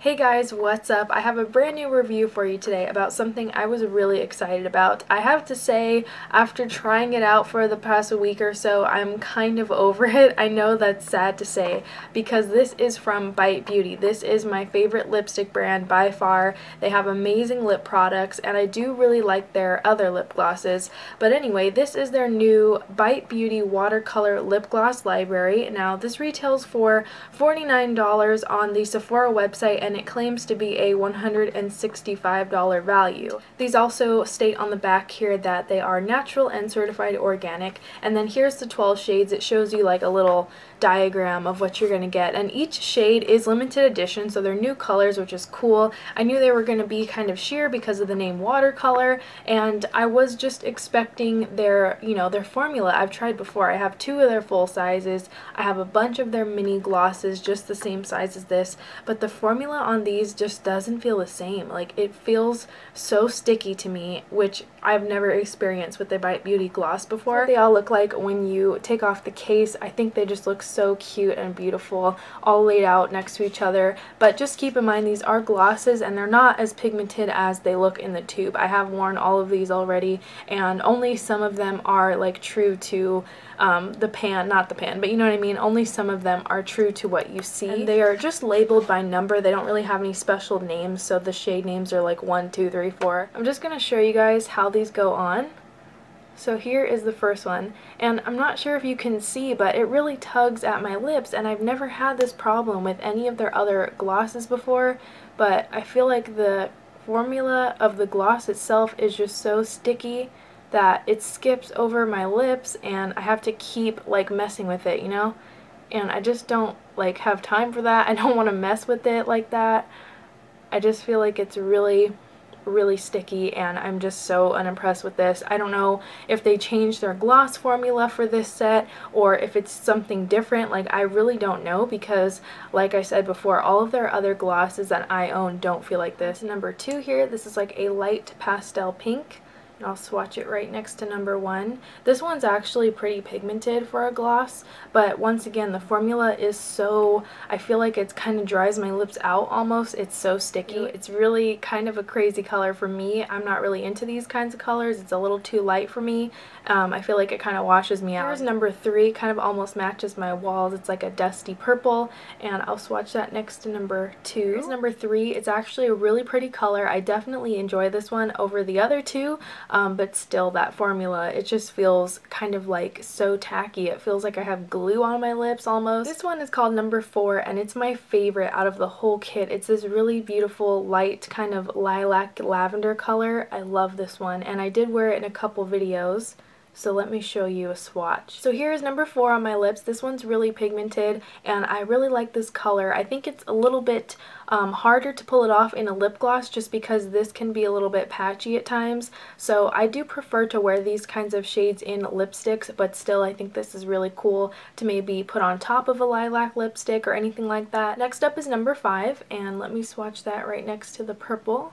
Hey guys, what's up? I have a brand new review for you today about something I was really excited about. I have to say, after trying it out for the past week or so, I'm kind of over it. I know that's sad to say because this is from Bite Beauty. This is my favorite lipstick brand by far. They have amazing lip products and I do really like their other lip glosses. But anyway, this is their new Bite Beauty watercolor lip gloss library. Now this retails for $49 on the Sephora website and it claims to be a $165 value. These also state on the back here that they are natural and certified organic, and then here's the 12 shades. It shows you like a little diagram of what you're going to get, and each shade is limited edition, so they're new colors, which is cool. I knew they were going to be kind of sheer because of the name watercolor, and I was just expecting their, their formula. I've tried before. I have two of their full sizes. I have a bunch of their mini glosses just the same size as this, but the formula on these just doesn't feel the same. Like, it feels so sticky to me, which I've never experienced with the Bite Beauty gloss before. What they all look like when you take off the case. I think they just look so cute and beautiful, all laid out next to each other. But just keep in mind, these are glosses and they're not as pigmented as they look in the tube. I have worn all of these already, and only some of them are like true to the pan, not the pan, but you know what I mean. Only some of them are true to what you see. And they are just labeled by number. They don't really have any special names, so the shade names are like 1, 2, 3, 4. I'm just gonna show you guys how these go on. So here is the first one, and I'm not sure if you can see, but it really tugs at my lips, and I've never had this problem with any of their other glosses before, but I feel like the formula of the gloss itself is just so sticky that it skips over my lips and I have to keep like messing with it, and I just don't like have time for that. I don't want to mess with it like that. I just feel like it's really sticky, and I'm just so unimpressed with this. I don't know if they changed their gloss formula for this set or if it's something different. Like, I really don't know, because like I said before, all of their other glosses that I own don't feel like this. Number 2 here, this is like a light pastel pink. And I'll swatch it right next to number 1. This one's actually pretty pigmented for a gloss, but once again, the formula is so, I feel like it kind of dries my lips out almost. It's so sticky. It's really kind of a crazy color for me. I'm not really into these kinds of colors. It's a little too light for me. I feel like it kind of washes me out. Here's number 3, kind of almost matches my walls. It's like a dusty purple, and I'll swatch that next to number 2. Here's number 3. It's actually a really pretty color. I definitely enjoy this one over the other two. But still, that formula, it just feels kind of like so tacky. It feels like I have glue on my lips almost. This one is called number 4, and it's my favorite out of the whole kit. It's this really beautiful light kind of lilac lavender color. I love this one, and I did wear it in a couple videos. So let me show you a swatch. So here is number 4 on my lips. This one's really pigmented, and I really like this color. I think it's a little bit harder to pull it off in a lip gloss just because this can be a little bit patchy at times. So I do prefer to wear these kinds of shades in lipsticks, but still I think this is really cool to maybe put on top of a lilac lipstick or anything like that. Next up is number 5, and let me swatch that right next to the purple.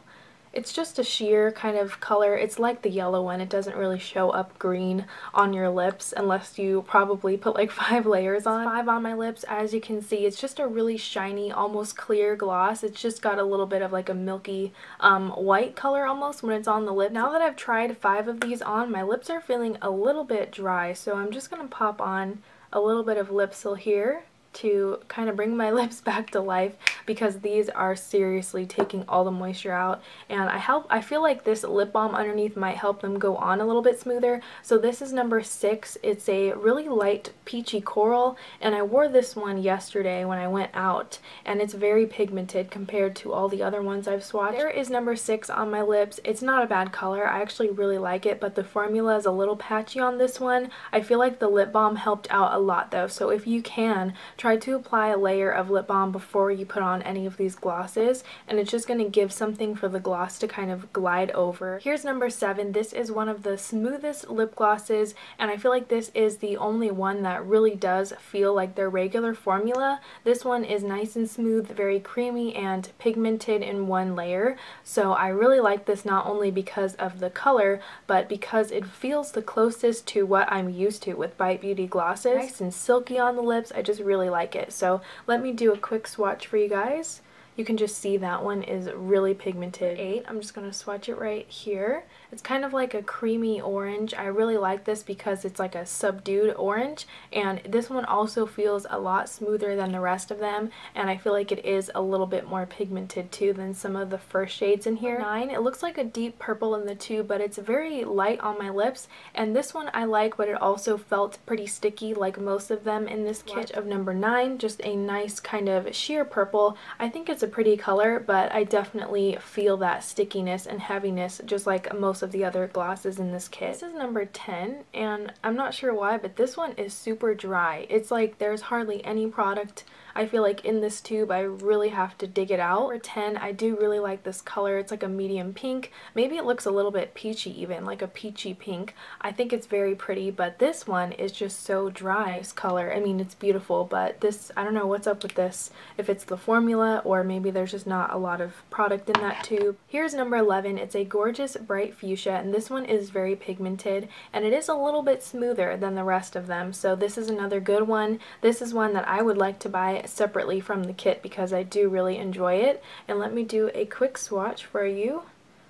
It's just a sheer kind of color. It's like the yellow one. It doesn't really show up green on your lips unless you probably put like 5 layers on. 5 on my lips. As you can see, it's just a really shiny, almost clear gloss. It's just got a little bit of like a milky white color almost when it's on the lip. Now that I've tried 5 of these on, my lips are feeling a little bit dry, so I'm just going to pop on a little bit of Lipsil here to kind of bring my lips back to life, because these are seriously taking all the moisture out, and I feel like this lip balm underneath might help them go on a little bit smoother. So this is number 6. It's a really light peachy coral, and I wore this one yesterday when I went out, and it's very pigmented compared to all the other ones I've swatched. There is number 6 on my lips. It's not a bad color. I actually really like it, but the formula is a little patchy on this one. I feel like the lip balm helped out a lot though, so if you can, try to apply a layer of lip balm before you put on any of these glosses, and it's just going to give something for the gloss to kind of glide over. Here's number 7. This is one of the smoothest lip glosses, and I feel like this is the only one that really does feel like their regular formula. This one is nice and smooth, very creamy and pigmented in one layer, so I really like this not only because of the color, but because it feels the closest to what I'm used to with Bite Beauty glosses. Nice and silky on the lips. I just really like it. So let me do a quick swatch for you guys. You can just see that one is really pigmented. 8, I'm just going to swatch it right here. It's kind of like a creamy orange. I really like this because it's like a subdued orange, and this one also feels a lot smoother than the rest of them, and I feel like it is a little bit more pigmented too than some of the first shades in here. 9, it looks like a deep purple in the tube, but it's very light on my lips, and this one I like, but it also felt pretty sticky like most of them in this kit. Of number 9, just a nice kind of sheer purple. I think it's a pretty color, but I definitely feel that stickiness and heaviness just like most of the other glosses in this kit. This is number 10, and I'm not sure why, but this one is super dry. It's like there's hardly any product I feel like in this tube. I really have to dig it out. Number 10, I do really like this color. It's like a medium pink. Maybe it looks a little bit peachy even, like a peachy pink. I think it's very pretty, but this one is just so dry. This color, I mean, it's beautiful, but this, I don't know what's up with this. If it's the formula or maybe there's just not a lot of product in that tube. Here's number 11. It's a gorgeous bright fuchsia, and this one is very pigmented, and it is a little bit smoother than the rest of them, so this is another good one. This is one that I would like to buy separately from the kit because I do really enjoy it. And let me do a quick swatch for you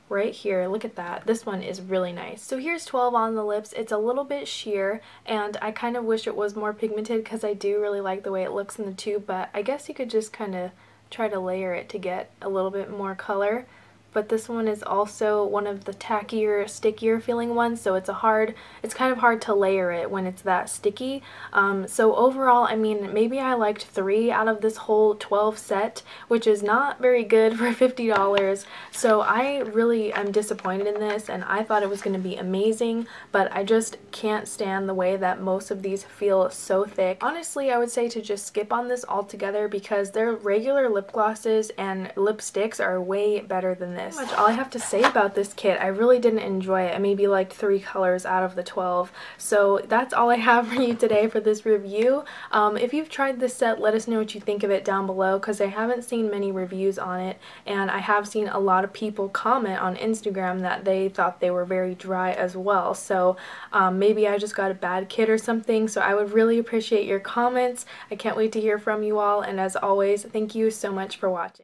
right here. Look at that. This one is really nice. So here's 12 on the lips. It's a little bit sheer, and I kind of wish it was more pigmented because I do really like the way it looks in the tube, but I guess you could just kind of try to layer it to get a little bit more color. But this one is also one of the tackier, stickier feeling ones, so it's kind of hard to layer it when it's that sticky. So overall, I mean, maybe I liked 3 out of this whole 12 set, which is not very good for $50. So I really am disappointed in this, and I thought it was going to be amazing, but I just can't stand the way that most of these feel so thick. Honestly, I would say to just skip on this altogether because their regular lip glosses and lipsticks are way better than this. Pretty much all I have to say about this kit. I really didn't enjoy it. I maybe liked 3 colors out of the 12. So that's all I have for you today for this review. If you've tried this set, let us know what you think of it down below because I haven't seen many reviews on it, and I have seen a lot of people comment on Instagram that they thought they were very dry as well. So maybe I just got a bad kit or something, so I would really appreciate your comments. I can't wait to hear from you all, and as always, thank you so much for watching.